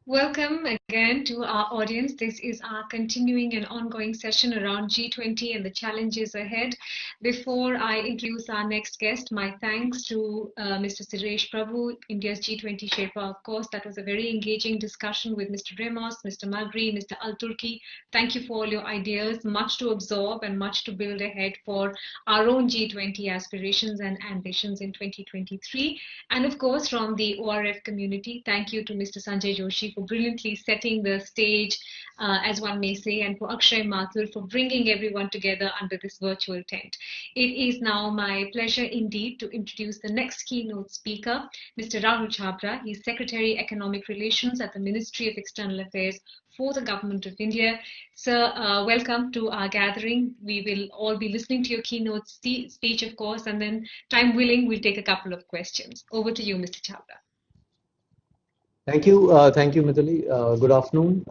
Welcome again to our audience. This is our continuing and ongoing session around G20 and the challenges ahead. Before I introduce our next guest, my thanks to Mr. Suresh Prabhu, India's G20 Sherpa. Of course, that was a very engaging discussion with Mr. Ramos, Mr. Magri, Mr. Al Turki. Thank you for all your ideas, much to absorb and much to build ahead for our own G20 aspirations and ambitions in 2023. And of course, from the ORF community, thank you to Mr. Sanjay Joshi for brilliantly setting the stage, as one may say, and for Akshay Mathur for bringing everyone together under this virtual tent. It is now my pleasure indeed to introduce the next keynote speaker, Mr. Rahul Chhabra. He's Secretary Economic Relations at the Ministry of External Affairs for the Government of India. Sir, welcome to our gathering. We will all be listening to your keynote speech, of course, and then, time willing, we'll take a couple of questions. Over to you, Mr. Chhabra. Thank you, Mithili. Good afternoon.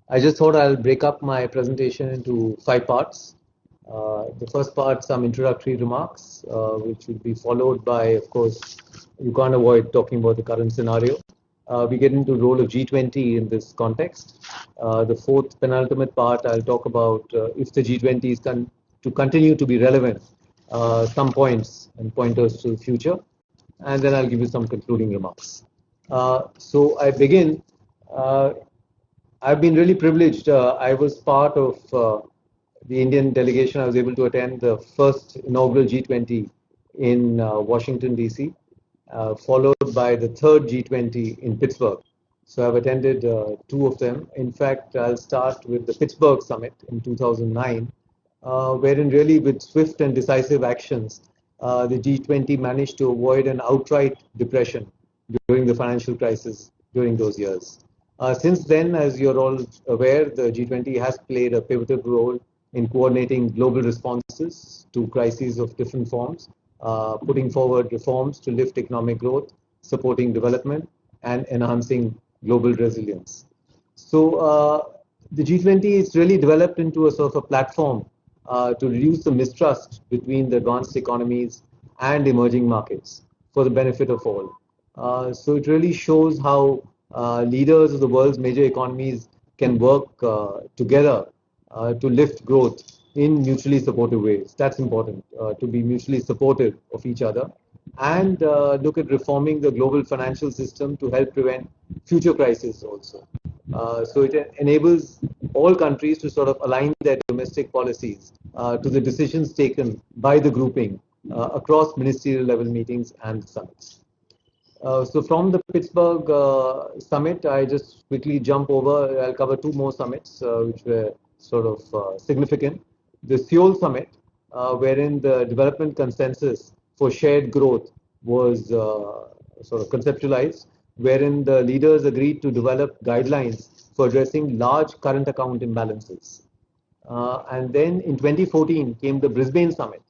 I just thought I'll break up my presentation into 5 parts. The first part, some introductory remarks, which will be followed by, of course, you can't avoid talking about the current scenario. We get into the role of G20 in this context. The fourth penultimate part, I'll talk about if the G20 is to continue to be relevant, some points and pointers to the future, and then I'll give you some concluding remarks. So I begin. I've been really privileged. I was part of the Indian delegation. I was able to attend the first inaugural G20 in Washington, D.C., followed by the third G20 in Pittsburgh. So I've attended 2 of them. In fact, I'll start with the Pittsburgh Summit in 2009, wherein really with swift and decisive actions, the G20 managed to avoid an outright depression during the financial crisis during those years. Since then, as you're all aware, the G20 has played a pivotal role in coordinating global responses to crises of different forms, putting forward reforms to lift economic growth, supporting development, and enhancing global resilience. So the G20 is really developed into a sort of a platform to reduce the mistrust between the advanced economies and emerging markets for the benefit of all. So it really shows how leaders of the world's major economies can work together to lift growth in mutually supportive ways. That's important, to be mutually supportive of each other and look at reforming the global financial system to help prevent future crises also. So it enables all countries to sort of align their domestic policies to the decisions taken by the grouping across ministerial level meetings and summits. So from the Pittsburgh summit, I just quickly jump over. I'll cover 2 more summits which were sort of significant. The Seoul summit, wherein the development consensus for shared growth was sort of conceptualized, wherein the leaders agreed to develop guidelines for addressing large current account imbalances. And then in 2014 came the Brisbane summit,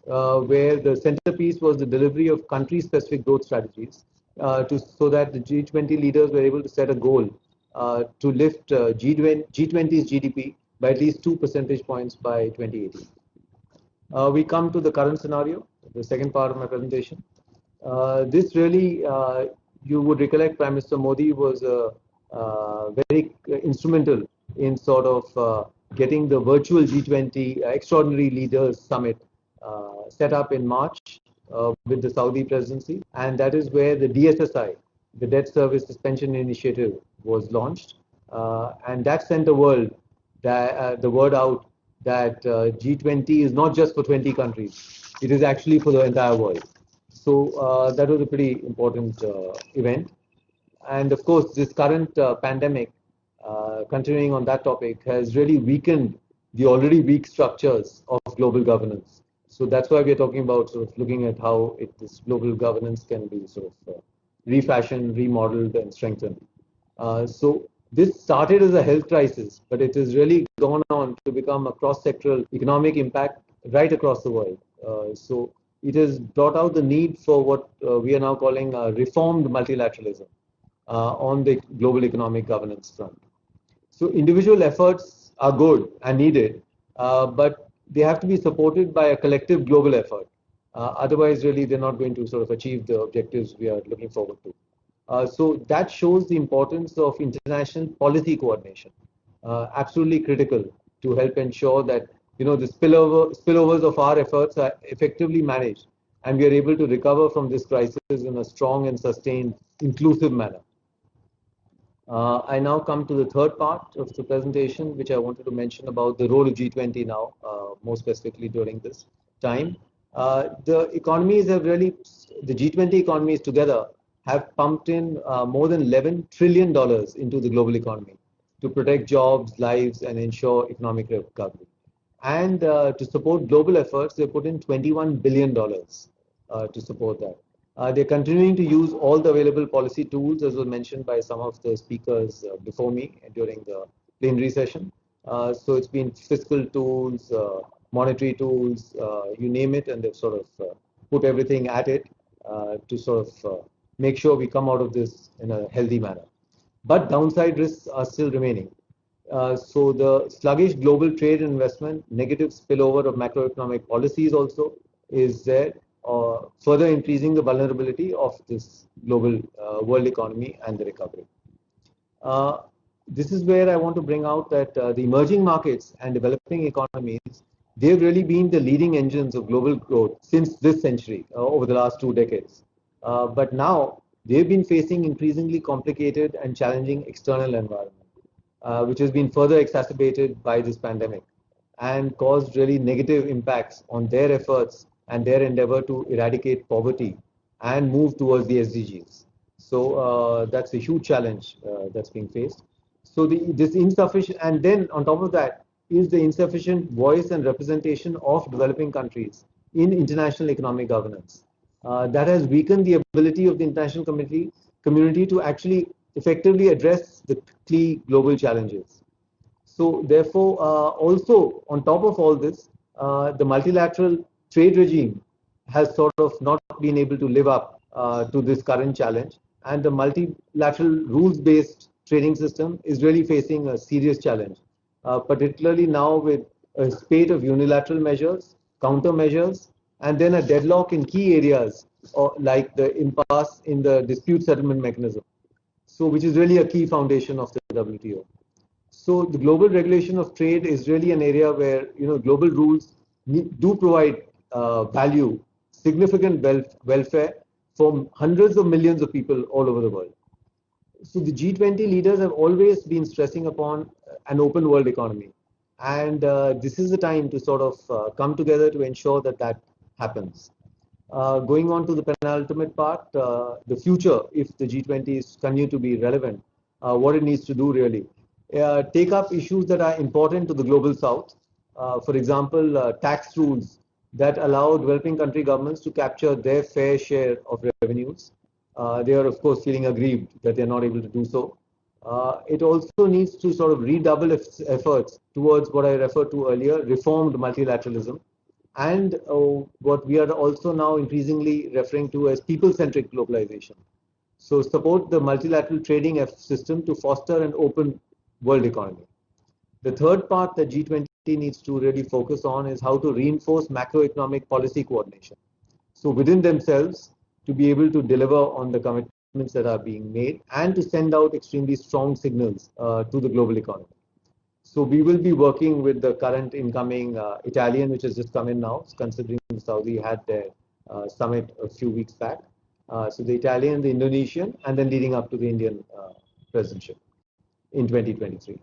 where the centerpiece was the delivery of country-specific growth strategies so that the G20 leaders were able to set a goal to lift G20's GDP by at least 2 percentage points by 2018. We come to the current scenario, the second part of my presentation. This really, you would recollect, Prime Minister Modi was very instrumental in sort of getting the virtual G20 Extraordinary Leaders Summit set up in March with the Saudi presidency, and that is where the DSSI, the Debt Service Suspension Initiative, was launched, and that sent the word out that G20 is not just for 20 countries; it is actually for the entire world. So that was a pretty important event, and of course, this current pandemic, continuing on that topic, has really weakened the already weak structures of global governance. So that's why we're talking about sort of looking at how this global governance can be sort of refashioned, remodeled, and strengthened. So this started as a health crisis, but it has really gone on to become a cross-sectoral economic impact right across the world. So it has brought out the need for what we are now calling reformed multilateralism on the global economic governance front. So individual efforts are good and needed, but they have to be supported by a collective global effort. Otherwise, really, they're not going to sort of achieve the objectives we are looking forward to. So that shows the importance of international policy coordination, absolutely critical to help ensure that the spillovers of our efforts are effectively managed, and we are able to recover from this crisis in a strong and sustained, inclusive manner. I now come to the third part of the presentation, which I wanted to mention about the role of G20 now, more specifically during this time. The economies have really, the G20 economies together have pumped in more than $11 trillion into the global economy to protect jobs, lives, and ensure economic recovery. And to support global efforts, they put in $21 billion to support that. They're continuing to use all the available policy tools, as was mentioned by some of the speakers before me during the plenary session. So it's been fiscal tools, monetary tools, you name it, and they've sort of put everything at it to sort of make sure we come out of this in a healthy manner. But downside risks are still remaining. So the sluggish global trade and investment, negative spillover of macroeconomic policies also is there, further increasing the vulnerability of this global world economy and the recovery. This is where I want to bring out that the emerging markets and developing economies, they've really been the leading engines of global growth since this century, over the last 2 decades. But now they've been facing increasingly complicated and challenging external environment, which has been further exacerbated by this pandemic and caused really negative impacts on their efforts and their endeavor to eradicate poverty and move towards the SDGs. So that's a huge challenge that's being faced. So this insufficient, and then on top of that is the insufficient voice and representation of developing countries in international economic governance. That has weakened the ability of the international community to actually effectively address the key global challenges. So therefore, also on top of all this, the multilateral trade regime has sort of not been able to live up to this current challenge, and the multilateral rules-based trading system is really facing a serious challenge, particularly now with a spate of unilateral measures, countermeasures, and then a deadlock in key areas like the impasse in the dispute settlement mechanism, so which is really a key foundation of the WTO. So the global regulation of trade is really an area where global rules do provide value, significant welfare for hundreds of millions of people all over the world. So the G20 leaders have always been stressing upon an open world economy, and this is the time to sort of come together to ensure that that happens. Going on to the penultimate part, the future, if the G20s continue to be relevant, what it needs to do really. Take up issues that are important to the global south. For example, tax rules that allow developing country governments to capture their fair share of revenues. They are, of course, feeling aggrieved that they're not able to do so. It also needs to sort of redouble its efforts towards what I referred to earlier, reformed multilateralism, and what we are also now increasingly referring to as people-centric globalization. So support the multilateral trading system to foster an open world economy. The third part that G20 needs to really focus on is how to reinforce macroeconomic policy coordination. So within themselves, to be able to deliver on the commitments that are being made and to send out extremely strong signals to the global economy. So we will be working with the current incoming Italian, which has just come in now, considering Saudi had their summit a few weeks back. So the Italian, the Indonesian, and then leading up to the Indian presidentship in 2023.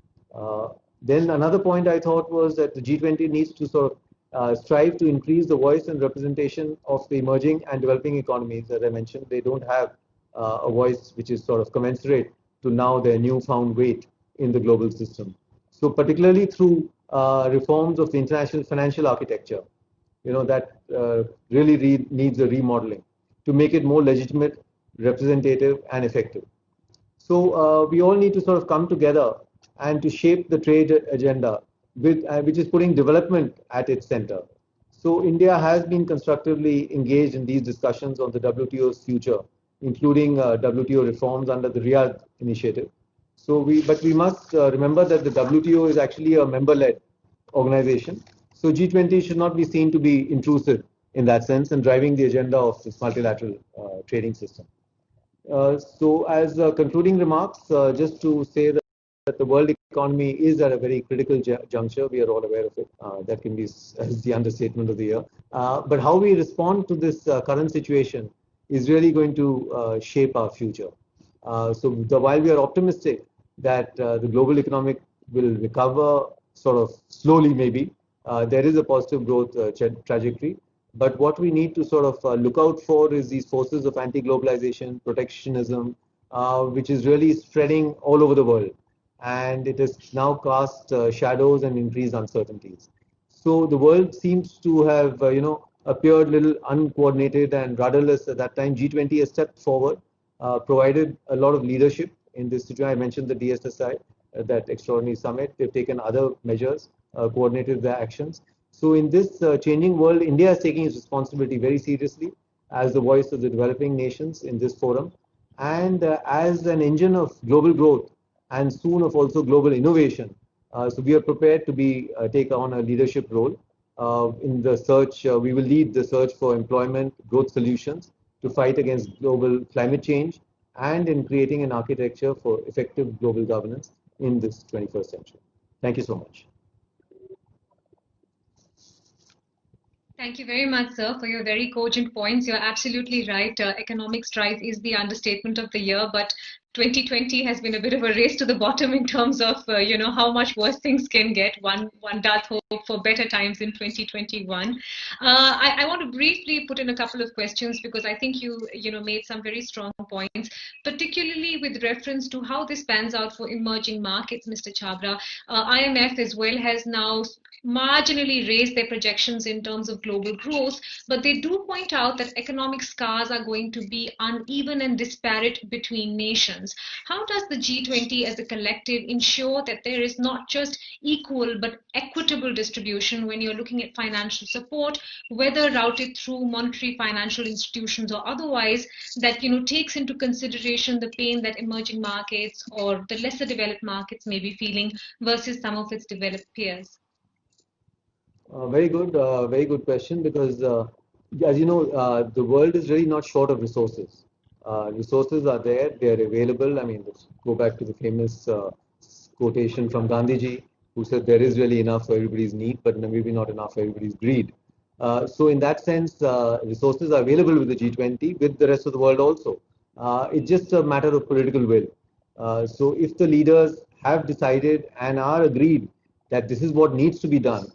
Then another point I thought was that the G20 needs to sort of strive to increase the voice and representation of the emerging and developing economies. As I mentioned, they don't have a voice which is sort of commensurate to now their newfound weight in the global system. So particularly through reforms of the international financial architecture, that really needs a remodeling to make it more legitimate, representative, and effective. So we all need to sort of come together and to shape the trade agenda, which is putting development at its center. So India has been constructively engaged in these discussions on the WTO's future, including WTO reforms under the Riyadh initiative. But we must remember that the WTO is actually a member-led organization. So G20 should not be seen to be intrusive in that sense and driving the agenda of this multilateral trading system. So as concluding remarks, just to say that the world economy is at a very critical juncture. We are all aware of it. That can be as the understatement of the year. But how we respond to this current situation is really going to shape our future. While we are optimistic that the global economic will recover sort of slowly maybe, there is a positive growth trajectory. But what we need to sort of look out for is these forces of anti-globalization, protectionism, which is really spreading all over the world. And it has now cast shadows and increased uncertainties. So the world seems to have, appeared a little uncoordinated and rudderless at that time. G20 has stepped forward, provided a lot of leadership in this situation. I mentioned the DSSI, that extraordinary summit. They've taken other measures, coordinated their actions. So in this changing world, India is taking its responsibility very seriously as the voice of the developing nations in this forum and as an engine of global growth and soon of also global innovation. So we are prepared to take on a leadership role in the search. We will lead the search for employment, growth solutions to fight against global climate change and in creating an architecture for effective global governance in this 21st century. Thank you so much. Thank you very much, sir, for your very cogent points. You're absolutely right. Economic strife is the understatement of the year, but 2020 has been a bit of a race to the bottom in terms of, how much worse things can get. One does hope for better times in 2021. I want to briefly put in a couple of questions because I think you made some very strong points, particularly with reference to how this pans out for emerging markets, Mr. Chhabra. IMF as well has now marginally raised their projections in terms of global growth, but they do point out that economic scars are going to be uneven and disparate between nations. How does the G20 as a collective ensure that there is not just equal but equitable distribution when you're looking at financial support, whether routed through monetary financial institutions or otherwise, that takes into consideration the pain that emerging markets or the lesser developed markets may be feeling versus some of its developed peers? Very good question because, as you know, the world is really not short of resources. Resources are there, they are available. I mean, let's go back to the famous quotation from Gandhiji, who said there is really enough for everybody's need, but maybe not enough for everybody's greed. So in that sense, resources are available with the G20, with the rest of the world also. It's just a matter of political will. So if the leaders have decided and are agreed that this is what needs to be done,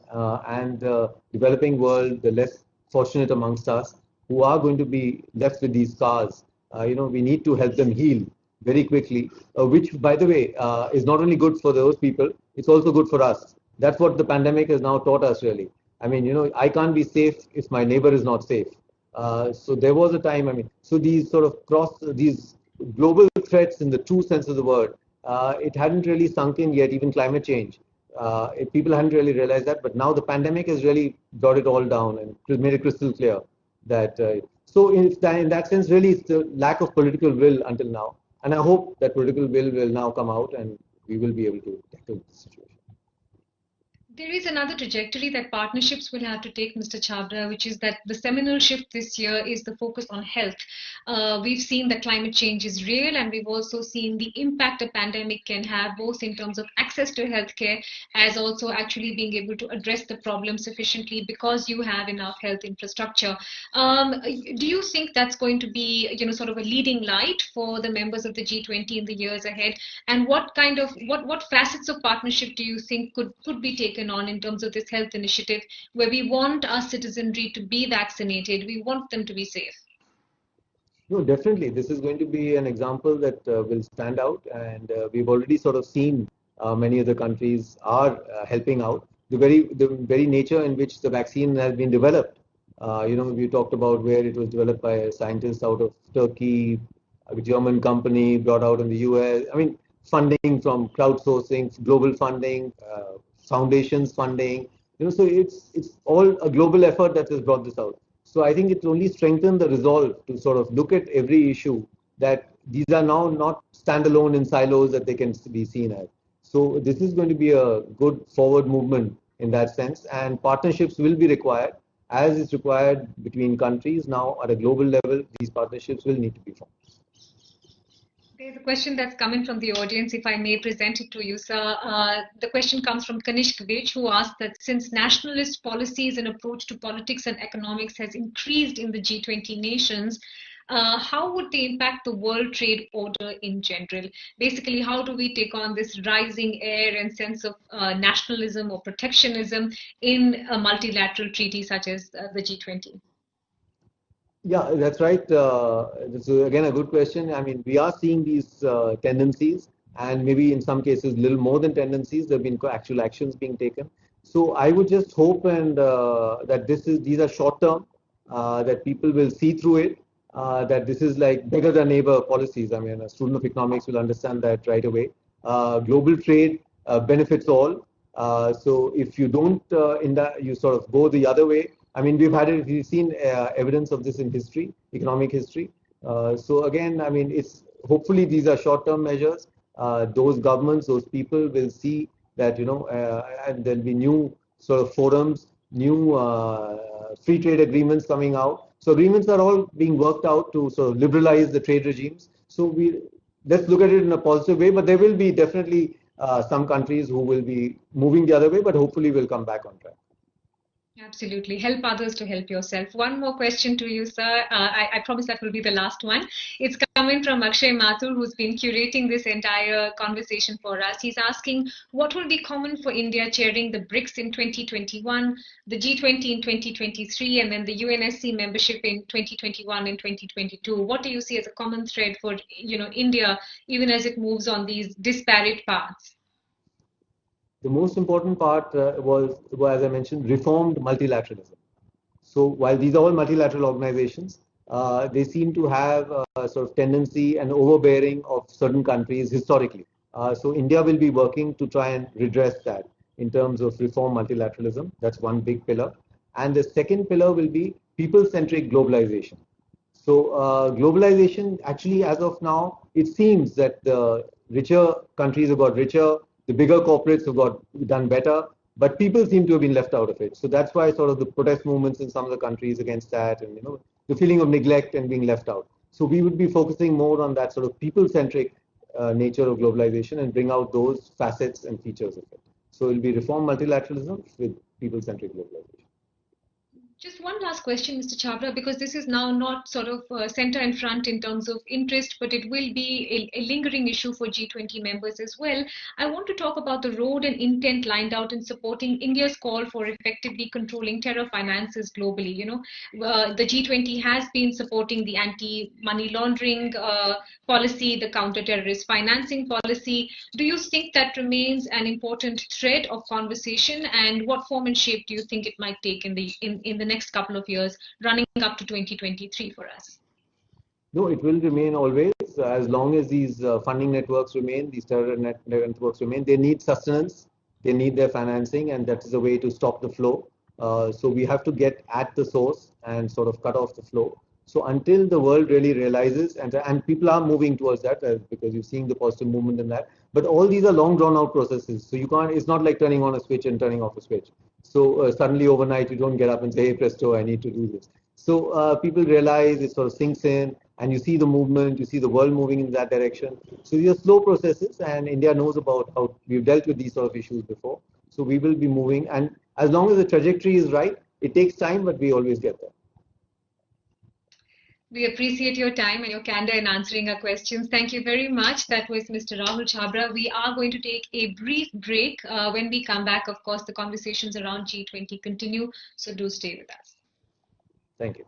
and the developing world, the less fortunate amongst us, who are going to be left with these scars, we need to help them heal very quickly, which, by the way, is not only good for those people, it's also good for us. That's what the pandemic has now taught us, really. I mean, I can't be safe if my neighbor is not safe. So there was a time, so these sort of these global threats in the true sense of the word, it hadn't really sunk in yet, even climate change. People hadn't really realized that, but now the pandemic has really brought it all down and made it crystal clear that. So in that sense, really, it's the lack of political will until now, and I hope that political will now come out, and we will be able to tackle the situation. There is another trajectory that partnerships will have to take, Mr. Chhabra, which is that the seminal shift this year is the focus on health. We've seen that climate change is real, and we've also seen the impact a pandemic can have, both in terms of access to healthcare as also actually being able to address the problem sufficiently because you have enough health infrastructure. Do you think that's going to be, sort of a leading light for the members of the G20 in the years ahead? And what facets of partnership do you think could be taken on in terms of this health initiative, where we want our citizenry to be vaccinated, we want them to be safe? No, definitely. This is going to be an example that will stand out, and we've already sort of seen many other countries are helping out. The very nature in which the vaccine has been developed. We talked about where it was developed by a scientist out of Turkey, a German company brought out in the US. Funding from crowdsourcing, global funding, foundations funding, so it's all a global effort that has brought this out. So I think it's only strengthened the resolve to sort of look at every issue, that these are now not standalone in silos that they can be seen as. So this is going to be a good forward movement in that sense, and partnerships will be required, as is required between countries now at a global level. These partnerships will need to be formed. There's a question that's coming from the audience, if I may present it to you, sir. The question comes from Kanishk Vich, who asked that since nationalist policies and approach to politics and economics has increased in the G20 nations, how would they impact the world trade order in general? Basically, how do we take on this rising air and sense of nationalism or protectionism in a multilateral treaty such as the G20? Yeah, that's right. This is again a good question. I mean, we are seeing these tendencies, and maybe in some cases, a little more than tendencies. There have been actual actions being taken. So I would just hope and that these are short term, that people will see through it, that this is like beggar than neighbor policies. I mean, a student of economics will understand that right away. Global trade benefits all. So if you don't you sort of go the other way. I mean, we've seen evidence of this in history, economic history. So again, I mean, hopefully these are short-term measures. Those governments, those people will see that, and there'll be new sort of forums, new free trade agreements coming out. So agreements are all being worked out to sort of liberalize the trade regimes. So let's look at it in a positive way, but there will be definitely some countries who will be moving the other way, but hopefully will come back on track. Absolutely. Help others to help yourself. One more question to you, sir. I promise that will be the last one. It's coming from Akshay Mathur, who's been curating this entire conversation for us. He's asking, what will be common for India chairing the BRICS in 2021, the G20 in 2023, and then the UNSC membership in 2021 and 2022? What do you see as a common thread for, India, even as it moves on these disparate paths? The most important part was, as I mentioned, reformed multilateralism. So while these are all multilateral organizations, they seem to have a sort of tendency and overbearing of certain countries historically. So India will be working to try and redress that in terms of reform multilateralism. That's one big pillar. And the second pillar will be people-centric globalization. So globalization, actually, as of now, it seems that the richer countries have got richer, the bigger corporates have done better, but people seem to have been left out of it. So that's why sort of the protest movements in some of the countries against that, and the feeling of neglect and being left out. So we would be focusing more on that sort of people-centric nature of globalization and bring out those facets and features of it. So it will be reform multilateralism with people-centric globalization. Just one last question, Mr. Chhabra, because this is now not sort of center and front in terms of interest, but it will be a lingering issue for G20 members as well. I want to talk about the road and intent lined out in supporting India's call for effectively controlling terror finances globally. The G20 has been supporting the anti-money laundering policy, the counter-terrorist financing policy. Do you think that remains an important thread of conversation, and what form and shape do you think it might take in the next couple of years running up to 2023 for us? No, it will remain always. As long as these funding networks remain, these terror networks remain, they need sustenance, they need their financing, and that is a way to stop the flow. So we have to get at the source and sort of cut off the flow. So until the world really realizes, and people are moving towards that because you're seeing the positive movement in that, but all these are long drawn out processes. So it's not like turning on a switch and turning off a switch. So suddenly overnight you don't get up and say, hey presto, I need to do this. So people realize, it sort of sinks in, and you see the movement, you see the world moving in that direction. So these are slow processes, and India knows about how we've dealt with these sort of issues before. So we will be moving, and as long as the trajectory is right, it takes time, but we always get there. We appreciate your time and your candor in answering our questions. Thank you very much. That was Mr. Rahul Chhabra. We are going to take a brief break. When we come back, of course, the conversations around G20 continue. So do stay with us. Thank you.